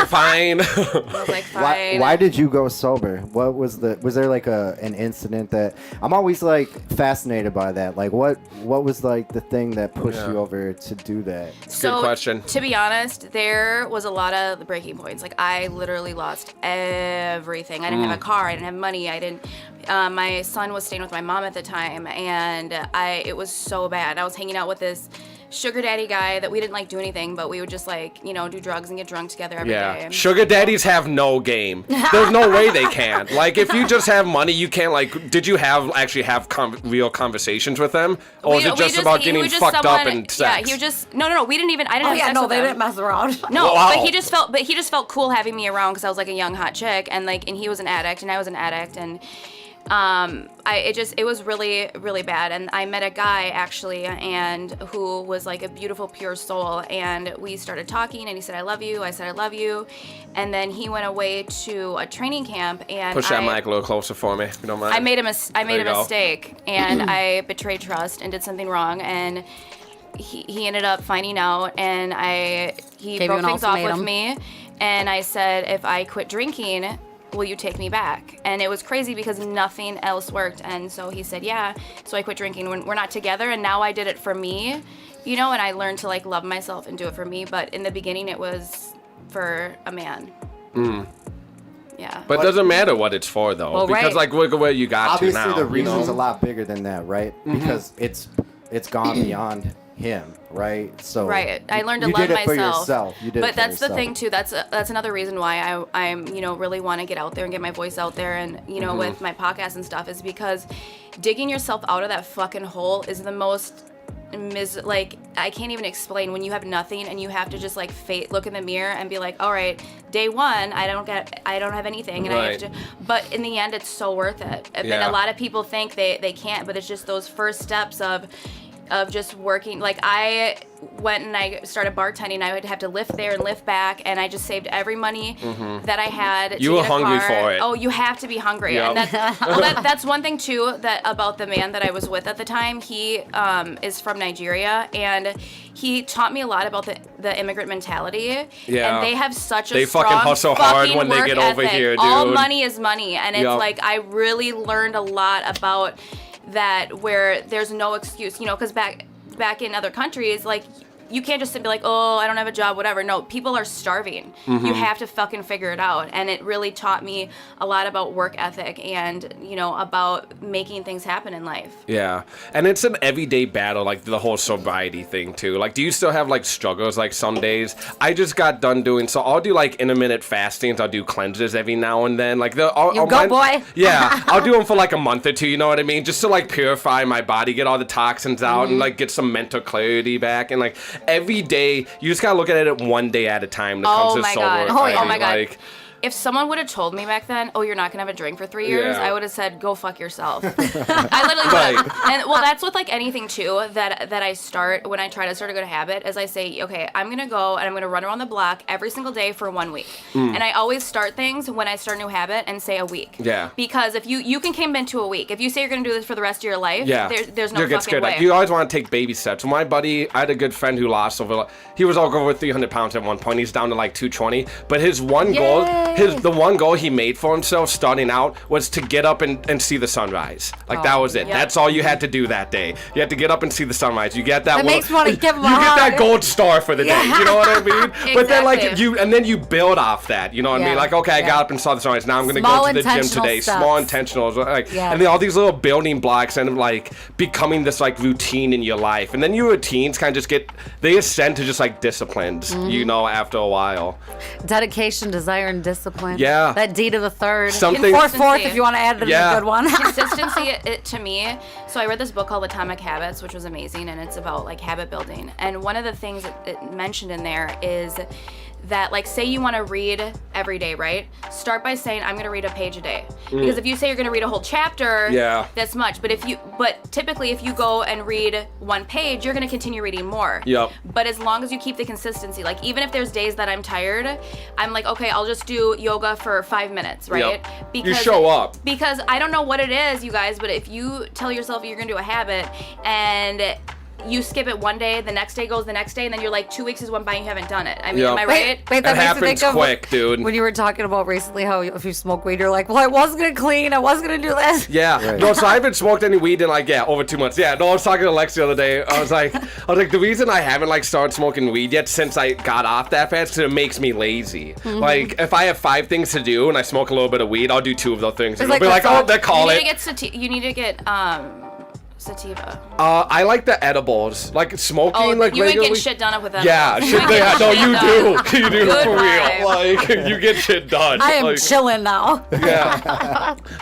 fine. I was like, fine. Why did you go sober? What was there like an incident that I'm always like fascinated by that? Like what was like the thing that pushed you over to do that? So, good question. To be honest, there was a lot of breaking points. Like I literally lost everything. I didn't have a car. I didn't have money. I didn't. My son was staying with my mom at the time, and it was so bad. I was hanging out with this sugar daddy guy that we didn't like do anything, but we would just like, do drugs and get drunk together every day. Sugar daddies have no game. There's no way they can. Like, if you just have money, you can't, like, did you actually have real conversations with them? Or was it just about getting fucked up and sex? Yeah, he was just, no, we didn't even, I didn't have sex with they him. didn't mess around. No, wow. but he just felt cool having me around because I was like a young hot chick, and he was an addict and I was an addict, and it was really, really bad. And I met a guy actually, and who was like a beautiful, pure soul. And we started talking, and he said, "I love you." I said, "I love you." And then he went away to a training camp, and Push that mic a little closer for me, if you don't mind. I made a mistake, and I betrayed trust and did something wrong, and he ended up finding out, and he broke things off with me, and I said, if I quit drinking, will you take me back? And it was crazy because nothing else worked. And so he said, yeah. So I quit drinking when we're not together. And now I did it for me, and I learned to like love myself and do it for me. But in the beginning, it was for a man. Yeah. But it doesn't matter what it's for, though. Well, because, like, look at where you got Obviously, to now. the reason's a lot bigger than that, right? Because it's gone beyond him, right? So right, I learned to you love did it for myself. yourself. You did but it for that's yourself. the thing too. That's another reason why I'm really want to get out there and get my voice out there, and with my podcast and stuff, is because digging yourself out of that fucking hole is the most I can't even explain when you have nothing and you have to just like look in the mirror and be like, all right, day one, I don't have anything, and I have to, but in the end, it's so worth it. And a lot of people think they can't, but it's just those first steps of just working. Like I went and I started bartending. I would have to lift there and lift back, and I just saved every money that I had. You were hungry for it. Oh, you have to be hungry. Yep. And that's one thing too that about the man that I was with at the time. He is from Nigeria, and he taught me a lot about the immigrant mentality. Yeah. And they have such a strong fucking hustle hard when they get over here, dude. All money is money, and it's like I really learned a lot about that, where there's no excuse, because back in other countries, like, you can't just sit and be like, oh, I don't have a job, whatever. No, people are starving. You have to fucking figure it out. And it really taught me a lot about work ethic and, about making things happen in life. Yeah. And it's an everyday battle, like the whole sobriety thing, too. Like, do you still have, like, struggles, like, some days? I just got done doing, so I'll do, like, intermittent fastings. I'll do cleanses every now and then. Like, boy. Yeah. I'll do them for, like, a month or two, you know what I mean? Just to, like, purify my body, get all the toxins out, and, like, get some mental clarity back. And, like, every day, you just gotta look at it one day at a time. Oh my God. Oh my God. Like, if someone would have told me back then, oh, you're not going to have a drink for 3 years, I would have said, go fuck yourself. I literally would have. And, well, that's with, like, anything, too, that I start when I try to start a good habit, is I say, okay, I'm going to go and I'm going to run around the block every single day for 1 week. And I always start things when I start a new habit and say a week. Yeah. Because if you can commit to a week. If you say you're going to do this for the rest of your life, there's no fucking way. You always want to take baby steps. My buddy, I had a good friend who lost he was over 300 pounds at one point. He's down to, like, 220. But his one goal... The one goal he made for himself starting out was to get up and see the sunrise. Like, that was it. Yep. That's all you had to do that day. You had to get up and see the sunrise. You get that. Makes me want to give him a You get hug. that gold star for the day. You know what I mean? Exactly. But then, like, you build off that. You know what I mean? Like, okay, I got up and saw the sunrise. Now I'm gonna go to the gym today. Steps. Small intentionals. Like, and then all these little building blocks and like becoming this like routine in your life. And then your routines kind of just they ascend to just like disciplines. After a while. Dedication, desire, and discipline. Yeah. That D to the third. Something. Fourth, if you want to add it in a good one. Consistency, to me. So I read this book called Atomic Habits, which was amazing, and it's about like habit building. And one of the things it mentioned in there is that, like, say you want to read every day, right? Start by saying, I'm going to read a page a day. Because if you say you're going to read a whole chapter, that's much. But typically if you go and read one page, you're going to continue reading more. Yep. But as long as you keep the consistency, like, even if there's days that I'm tired, I'm like, okay, I'll just do yoga for 5 minutes, right? Yep. Because you show up. Because I don't know what it is, you guys, but if you tell yourself you're going to do a habit and you skip it one day, the next day goes the next day, and then you're like 2 weeks has went by and you haven't done it. I mean, Yep. am I right? Wait, that It makes me happens think of quick, dude. when you were talking about recently how if you smoke weed, you're like, well, I was gonna clean, I was gonna do this. Yeah. Right. No, so I haven't smoked any weed in like, over 2 months. Yeah. No, I was talking to Lex the other day. I was like, the reason I haven't like started smoking weed yet since I got off that fast is it makes me lazy. Mm-hmm. Like, if I have 5 things to do and I smoke a little bit of weed, I'll do 2 of those things. And It's I'll be like like, that's oh, all- they call you it. need to get you need to get sativa. I like the edibles. Like smoking, Oh, like you ain't regularly. getting shit done up with that. Yeah, shit. Yeah, no, you do. You do Good for real. vibe. Like, you get shit done. I am like, chilling now. Yeah.